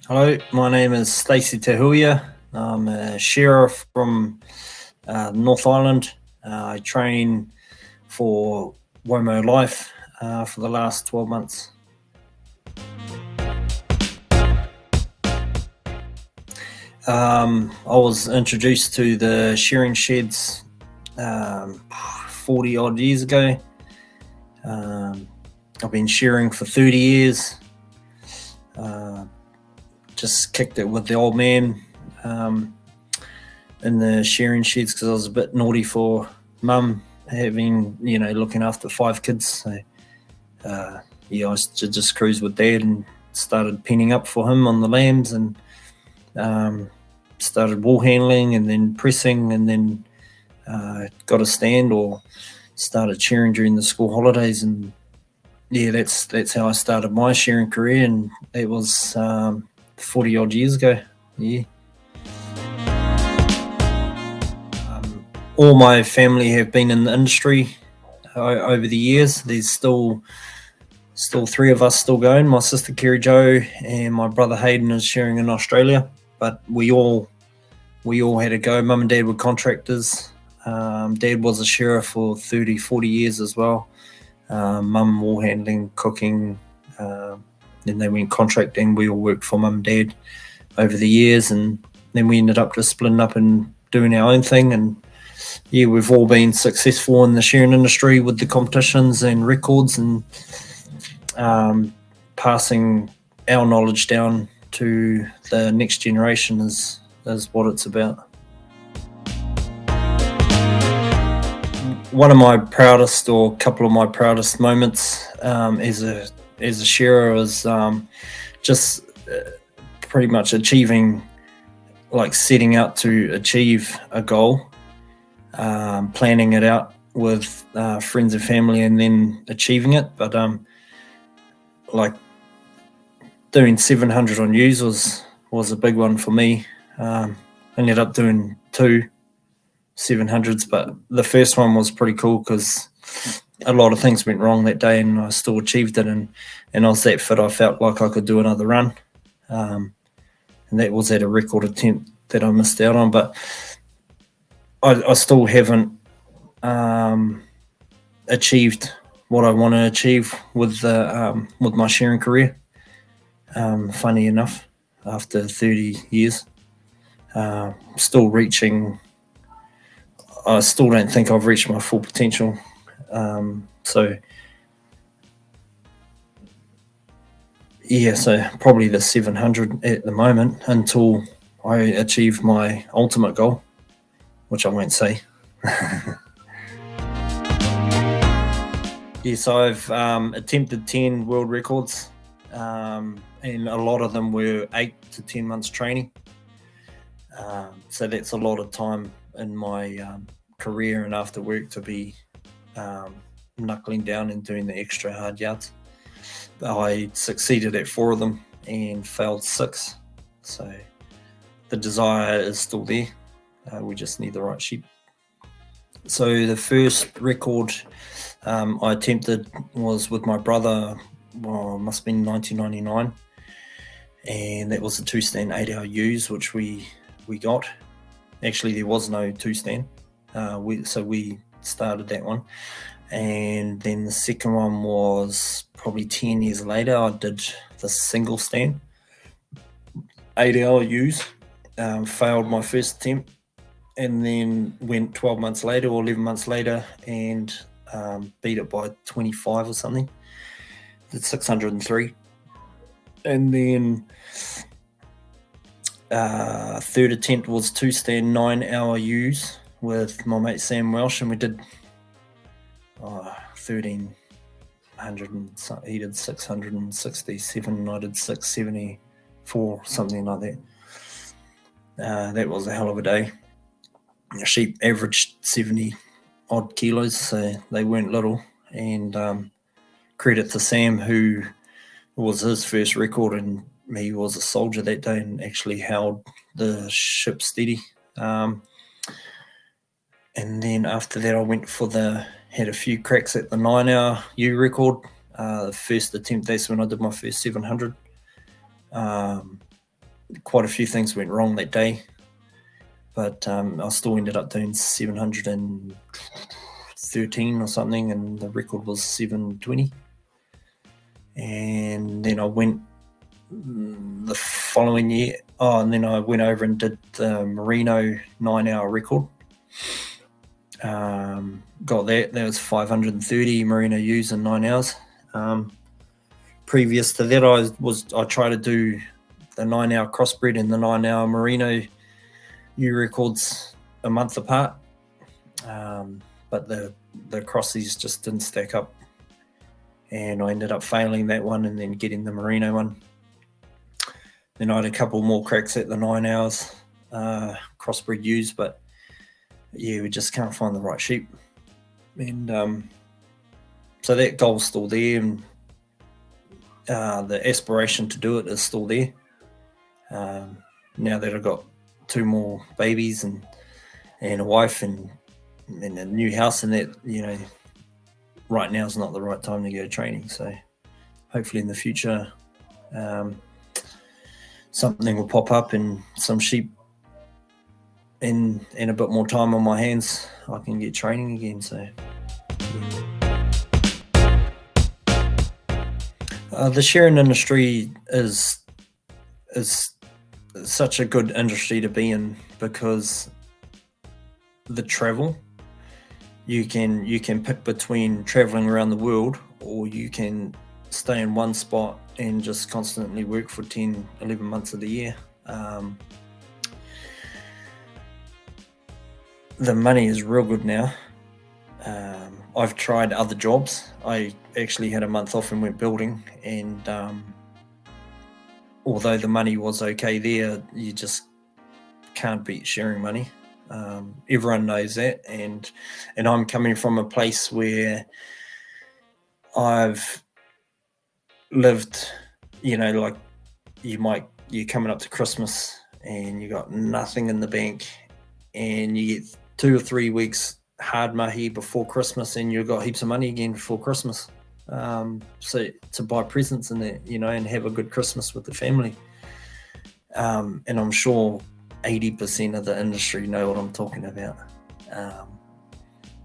Hello, my name is Stacey TeHuia. I'm a shearer from North Island. I train for WOMOlife for the last 12 months. I was introduced to the shearing sheds 40 odd years ago. I've been shearing for 30 years. Just kicked it with the old man in the shearing sheds because I was a bit naughty for mum, having, looking after 5 kids. So, I used to just cruise with dad and started penning up for him on the lambs and started wool handling and then pressing and then got a stand or started shearing during the school holidays. And that's how I started my shearing career, and it was 40 odd years ago. All my family have been in the industry over the years. There's still 3 of us still going. My sister Kerry Jo and my brother Hayden is shearing in Australia, but we all had to go. Mum and dad were contractors. Dad was a shearer for 30-40 years as well. Mum wool handling, cooking, then they went contracting. We all worked for mum and dad over the years, and then we ended up just splitting up and doing our own thing. And we've all been successful in the shearing industry with the competitions and records, and passing our knowledge down to the next generation is what it's about. One of my proudest, or a couple of my proudest moments as a shearer is just pretty much achieving, like setting out to achieve a goal, planning it out with friends and family, and then achieving it. But like doing 700 on ewes was a big one for me. Ended up doing 2 700s, but the first one was pretty cool because a lot of things went wrong that day and I still achieved it, and I was that fit I felt like I could do another run, and that was at a record attempt that I missed out on. But I still haven't achieved what I want to achieve with my shearing career, funny enough, after 30 years. Still reaching, I still don't think I've reached my full potential. So probably the 700 at the moment until I achieve my ultimate goal, which I won't say. Yes, I've attempted 10 world records, and a lot of them were 8 to 10 months training. So that's a lot of time in my career and after work to be knuckling down and doing the extra hard yards. I succeeded at 4 of them and failed 6. So the desire is still there. We just need the right sheep. So the first record I attempted was with my brother. Well, it must have been 1999, and that was a 2-stand 8-hour ewes, which we got. Actually, there was no 2-stand, so we started that one. And then the second one was probably 10 years later. I did the single stand 8-hour ewes, failed my first attempt, and then went 12 months later or 11 months later and beat it by 25 or something. Did 603. And then third attempt was 2-stand 9-hour ewes with my mate Sam Welsh, and we did 1,300, and he did 667 and I did 674, something like that. That was a hell of a day. The sheep averaged 70 odd kilos, so they weren't little. And credit to Sam, who was his first record, and he was a soldier that day and actually held the ship steady. And then after that, I went had a few cracks at the 9-hour ewe record. The first attempt, that's when I did my first 700. quite a few things went wrong that day, but I still ended up doing 713 or something, and the record was 720. And then I went the following year. And then I went over and did the merino 9-hour record. Got that. That was 530 merino ewes in 9 hours. Previous to that, I tried to do the 9-hour crossbred and the 9-hour merino ewe records a month apart, but the crossies just didn't stack up, and I ended up failing that one and then getting the merino one. Then I had a couple more cracks at the 9 hours crossbred ewes, but yeah, we just can't find the right sheep. And so that goal's still there, and the aspiration to do it is still there. Now that I've got 2 more babies and a wife and a new house, and that, you know, right now is not the right time to go training. So hopefully in the future, something will pop up and some sheep in a bit more time on my hands, I can get training again. So the shearing industry is such a good industry to be in, because the travel, you can pick between traveling around the world, or you can stay in one spot and just constantly work for 10, 11 months of the year. The money is real good now. I've tried other jobs. I actually had a month off and went building, and although the money was okay there, you just can't beat shearing money. Everyone knows that, and I'm coming from a place where I've lived, you know, like you're coming up to Christmas and you got nothing in the bank, and you get 2 or 3 weeks hard mahi before Christmas, and you've got heaps of money again before Christmas. So to buy presents and that, you know, and have a good Christmas with the family. And I'm sure 80% of the industry know what I'm talking about.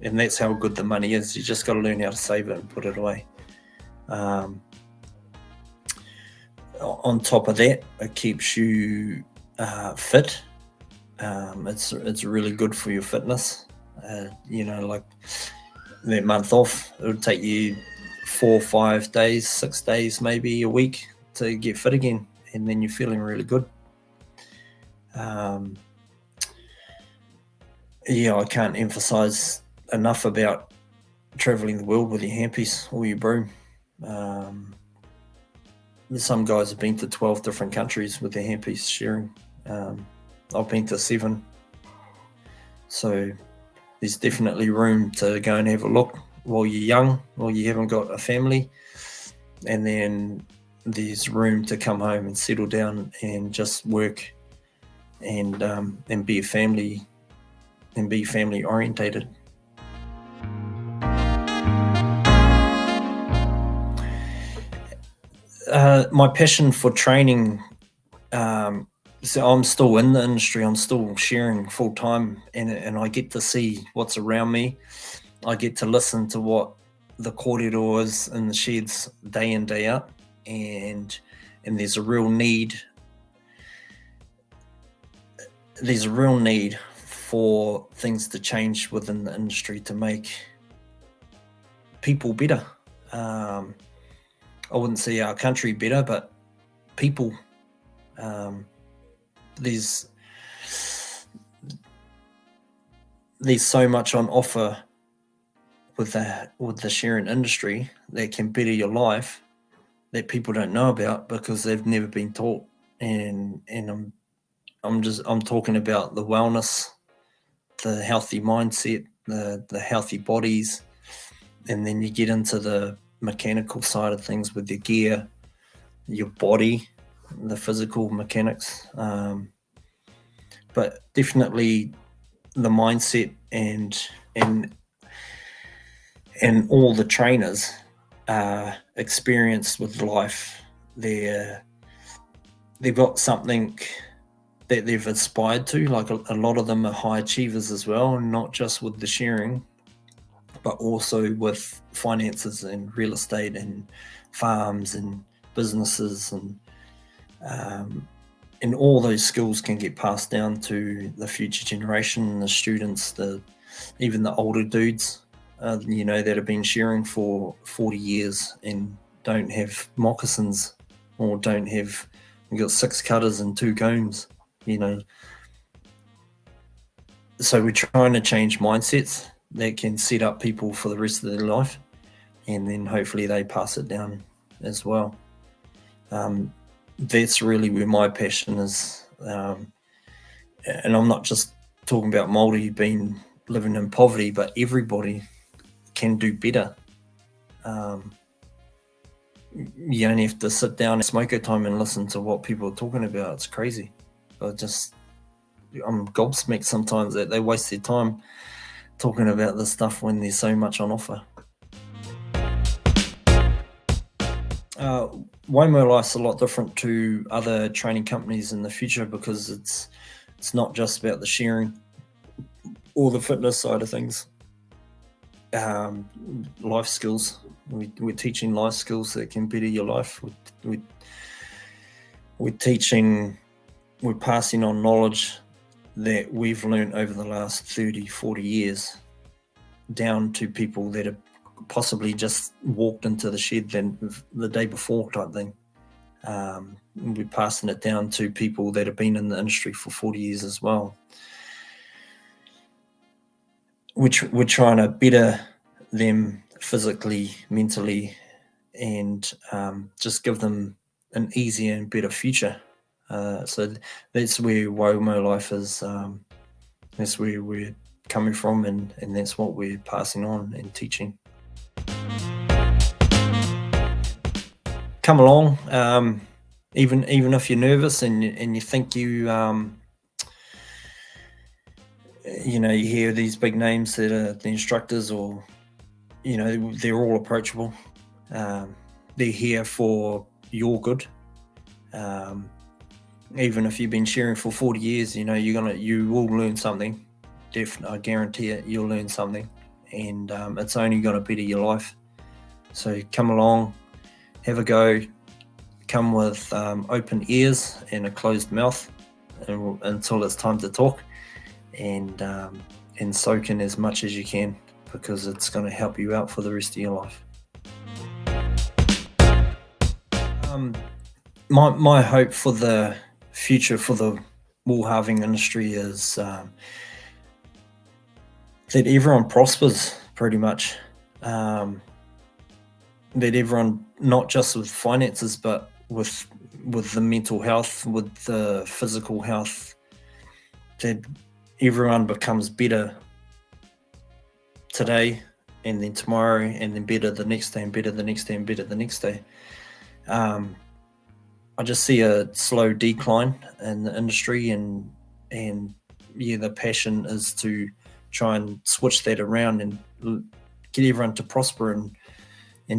And that's how good the money is. You just got to learn how to save it and put it away. On top of that, it keeps you fit. It's really good for your fitness. You know, like that month off, it would take you 4 or 5 days, 6 days, maybe a week to get fit again, and then you're feeling really good. Yeah, I can't emphasize enough about traveling the world with your handpiece or your broom. Some guys have been to 12 different countries with their handpiece shearing. I've been to 7. So there's definitely room to go and have a look while you're young, while you haven't got a family. And then there's room to come home and settle down and just work and be family orientated. My passion for training, so I'm still in the industry, I'm still shearing full time, and I get to see what's around me. I get to listen to what the kōrero is in the sheds day in, day out, and there's a real need. There's a real need for things to change within the industry to make people better. I wouldn't say our country better, but people. There's so much on offer with the shearing industry that can better your life that people don't know about because they've never been taught. And I'm talking about the wellness, the healthy mindset, the healthy bodies, and then you get into the mechanical side of things with your gear, your body, the physical mechanics, but definitely the mindset and all the trainers are experienced with life. They're they've got something that they've aspired to. Like a lot of them are high achievers as well, and not just with the shearing, but also with finances and real estate and farms and businesses, and all those skills can get passed down to the future generation, the students, even the older dudes, that have been shearing for 40 years and don't have moccasins, or we've got 6 cutters and 2 combs, So we're trying to change mindsets that can set up people for the rest of their life, and then hopefully they pass it down as well. That's really where my passion is. And I'm not just talking about Māori living in poverty, but everybody can do better. You only have to sit down at smoker time and listen to what people are talking about. It's crazy. I'm gobsmacked sometimes that they waste their time talking about this stuff when there's so much on offer. WOMOlife's a lot different to other training companies in the future, because it's not just about the shearing or the fitness side of things. Life skills. We're teaching life skills that can better your life. We're passing on knowledge that we've learned over the last 30, 40 years down to people that have possibly just walked into the shed the day before type thing. We're passing it down to people that have been in the industry for 40 years as well. We're trying to better them physically, mentally, and just give them an easier and better future. So that's where WOMOlife is. That's where we're coming from, and that's what we're passing on and teaching. Come along, even if you're nervous and you think you hear these big names that are the instructors, or they're all approachable. They're here for your good. Even if you've been shearing for 40 years, you will learn something. Definitely, I guarantee it. You'll learn something, and it's only going to better your life. So come along, have a go. Come with open ears and a closed mouth until it's time to talk, and soak in as much as you can, because it's going to help you out for the rest of your life. My hope for the future for the wool halving industry is that everyone prospers, pretty much. That everyone, not just with finances, but with the mental health, with the physical health, that everyone becomes better today, and then tomorrow, and then better the next day, and better the next day, and better the next day. I just see a slow decline in the industry, and the passion is to try and switch that around and get everyone to prosper, and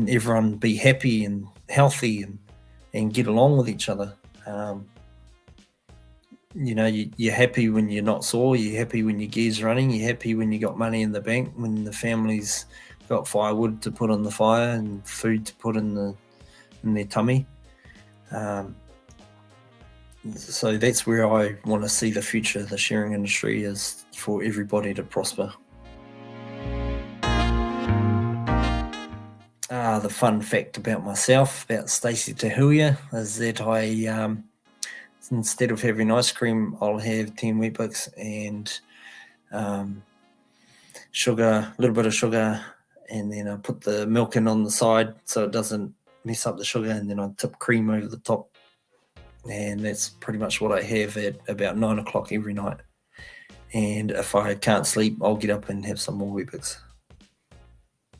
everyone be happy and healthy and get along with each other. You're happy when you're not sore. You're happy when your gear's running. You're happy when you got money in the bank, when the family's got firewood to put on the fire and food to put in their tummy. So that's where I want to see the future of the shearing industry, is for everybody to prosper. The fun fact about myself, about Stacey TeHuia, is that I, instead of having ice cream, I'll have 10 Weet-Bix and sugar, a little bit of sugar, and then I put the milk in on the side so it doesn't mess up the sugar, and then I tip cream over the top. And that's pretty much what I have at about 9 o'clock every night. And if I can't sleep, I'll get up and have some more Weet-Bix.